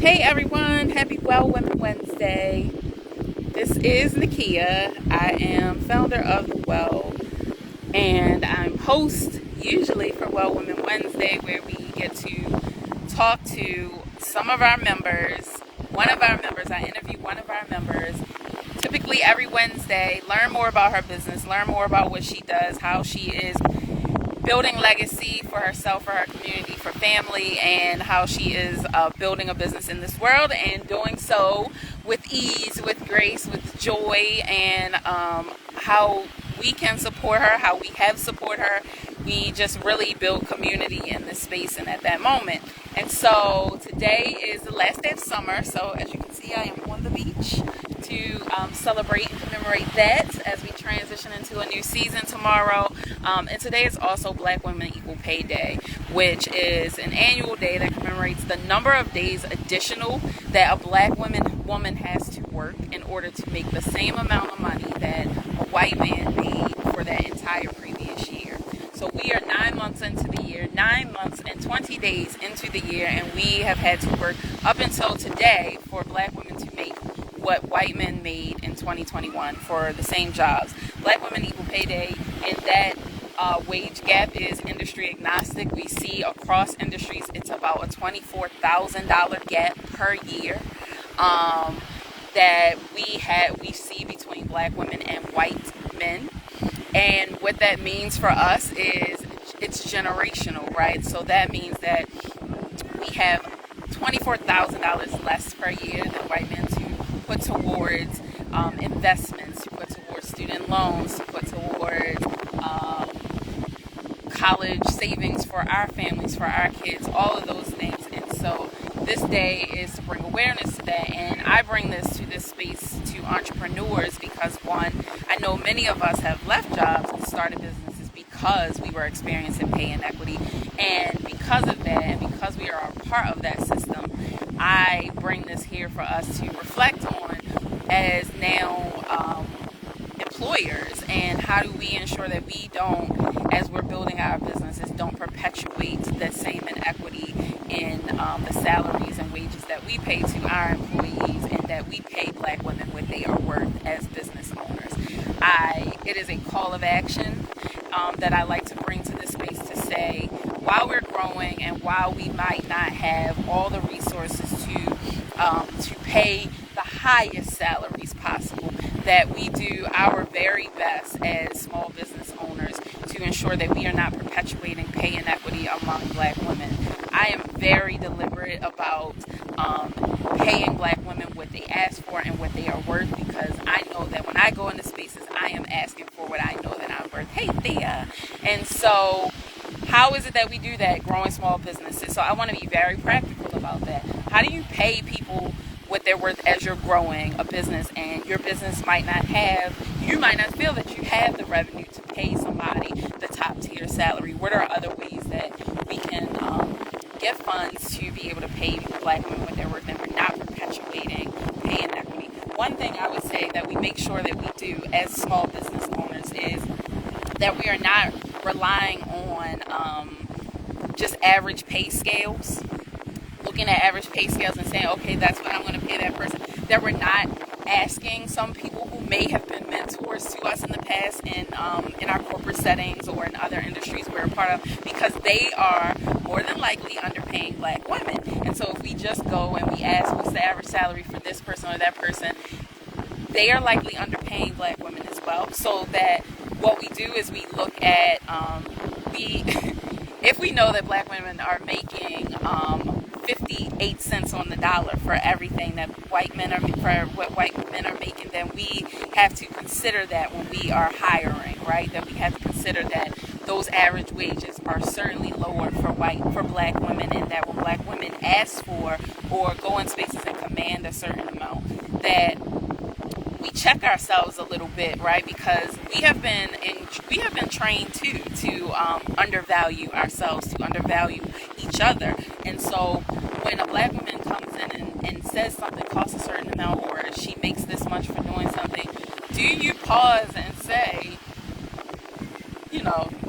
Hey everyone, happy Well Women Wednesday. This is Nakeia. I am founder of The Well, and I'm host usually for Well Women Wednesday, where we get to talk to some of our members. I interview one of our members typically every Wednesday, learn more about her business, learn more about what she does, how she is building legacy for herself, for her community, for family, and how she is building a business in this world and doing so with ease, with grace, with joy, and how we can support her, how we have support her. We just really build community in this space and at that moment. And so today is the last day of summer. So as you can see, I am on the beach to celebrate and commemorate that as we transition into a new season tomorrow. And today is also Black Women Equal Pay Day, which is an annual day that commemorates the number of days additional that a Black woman has to work in order to make the same amount of money that a white man made for that entire previous year. So we are 9 months into the year, 9 months and 20 days into the year, and we have had to work up until today for Black women to make what white men made in 2021 for the same jobs. Black Women Equal Pay Day, and that wage gap is industry agnostic. We see across industries it's about a $24,000 gap per year that we see between Black women and white men. And what that means for us is it's generational, right? So that means that we have $24,000 less per year than white men to put towards investments, to put towards student loans, to put towards college savings for our families, for our kids, all of those things. And so this day is to bring awareness to that. And I bring this to this space to entrepreneurs because, one, I know many of us have left jobs and started businesses because we were experiencing pay inequity. And because of that, and because we are a part of that system, I bring this here for us to reflect on as now employers, and how do we ensure that we don't, as we're building our businesses, don't perpetuate the same inequity in the salaries and wages that we pay to our employees, and that we pay Black women what they are worth as business owners. It is a call of action that I like to bring to this space to say, while we're growing and while we might not have all the resources to pay the highest salaries possible, that we do our very best as small business owners to ensure that we are not perpetuating pay inequity among Black women. I am very deliberate about paying Black women what they ask for and what they are worth, because I know that when I go into spaces, I am asking for what I know that I'm worth. Hey, Thea. And so how is it that we do that growing small businesses? So I want to be very practical about that. How do you pay people what they're worth as you're growing a business, and your business you might not feel that you have the revenue to pay somebody the top tier salary? What are other ways that we can get funds to be able to pay Black women what they're worth, and we're not perpetuating pay inequity? One thing I would say that we make sure that we do as small business owners is that we are not relying on just average pay scales, looking at average pay scales and saying, okay, that's what I'm going to pay that person. That we're not asking some people who may have been mentors to us in the past in our corporate settings or in other industries we're a part of, because they are more than likely underpaying Black women. And so if we just go and we ask what's the average salary for this person or that person, they are likely underpaying Black women as well. So that what we do is we look at if we know that Black women are making 58 cents on the dollar for everything that white men are making, then we have to consider that when we are hiring, right? That we have to consider that those average wages are certainly lower for Black women, and that when Black women ask for or go in spaces and command a certain amount, that we check ourselves a little bit, right? Because we have been trained to undervalue ourselves, to undervalue each other. And so when a Black woman comes in and says something costs a certain amount, or she makes this much for doing something, do you pause and say,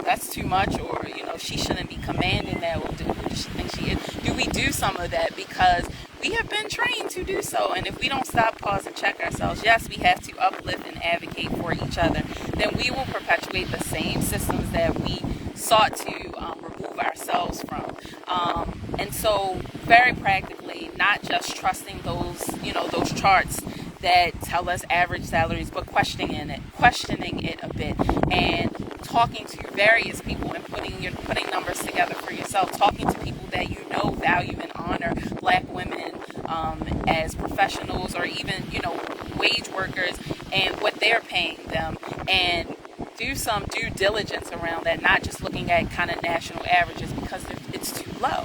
that's too much, or she shouldn't be commanding that, or who does she think she is? Do we do some of that? Because we have been trained to do so. And if we don't stop, pause, and check ourselves, yes, we have to uplift and advocate for each other, then we will perpetuate the same systems that we sought to remove ourselves from. And so very practically, not just trusting those charts that tell us average salaries, but questioning it a bit, and talking to various people and putting numbers together for yourself, talking to people that you know value and honor Black women as professionals, or even wage workers, and what they're paying them, and do some due diligence around that, not just looking at kind of national averages because it's too low.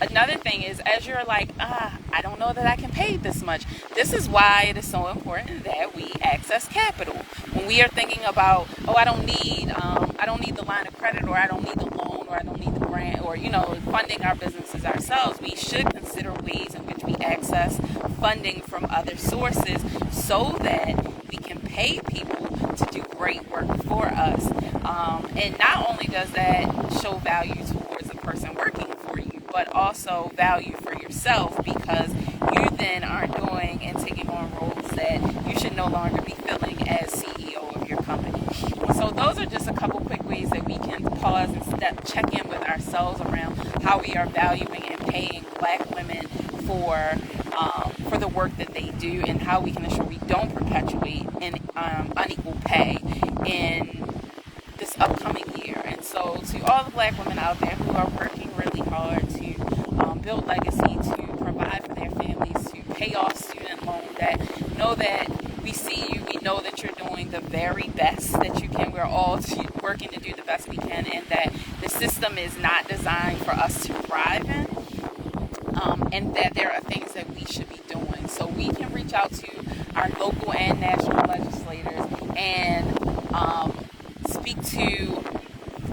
Another thing is, as you're like, I don't know that I can pay this much. This is why it is so important that we access capital. When we are thinking about, I don't need the line of credit, or I don't need the loan, or I don't need the grant, or funding our businesses ourselves, we should consider ways in which we access funding from other sources so that we can pay people to do great work for us. And not only does that show value towards the person working for you, but also value for yourself, because you then are doing and taking on roles that you should no longer be filling as CEO of your company. So those are just a couple quick ways that we can pause and check in with ourselves around how we are valuing and paying Black women for the work that they do, and how we can ensure we don't perpetuate an unequal pay in this upcoming year. And so to all the Black women out there who are working really hard to build legacy, to provide for their families, to pay off student loan debt, know that we see you, we know that you're doing the very best that you can. We're all working to do the best we can, and that the system is not designed for us to thrive in, and that there are things that we should be doing. So we can reach out to our local and national legislators and speak to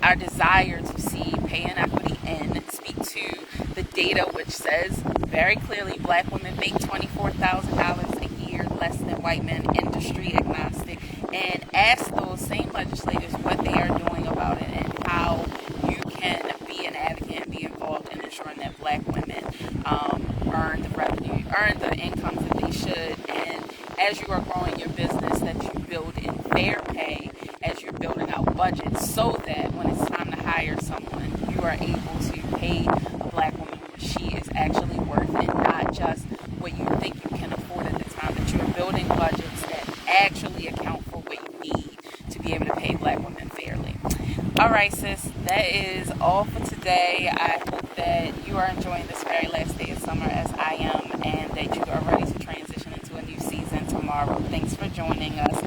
our desire to see pay inequity, and speak to the data which says very clearly Black women make $24,000 a year less than white men, industry agnostic, and ask those same legislators what they are doing about it, and how you can be an advocate and be involved in ensuring that Black women earn the revenue, earn the incomes that they should, and as you are growing your business, that you build in fair pay as you're building out budgets, so that when it's time to hire someone, you are able to pay a Black woman what she is actually worth, and not just what you think you can afford at the time, that you're building budgets that actually account for what you need to be able to pay Black women fairly. All right, sis, that is all for today. I hope that you are enjoying this very last day of summer as I am, and that you are ready to transition into a new season tomorrow. Thanks for joining us.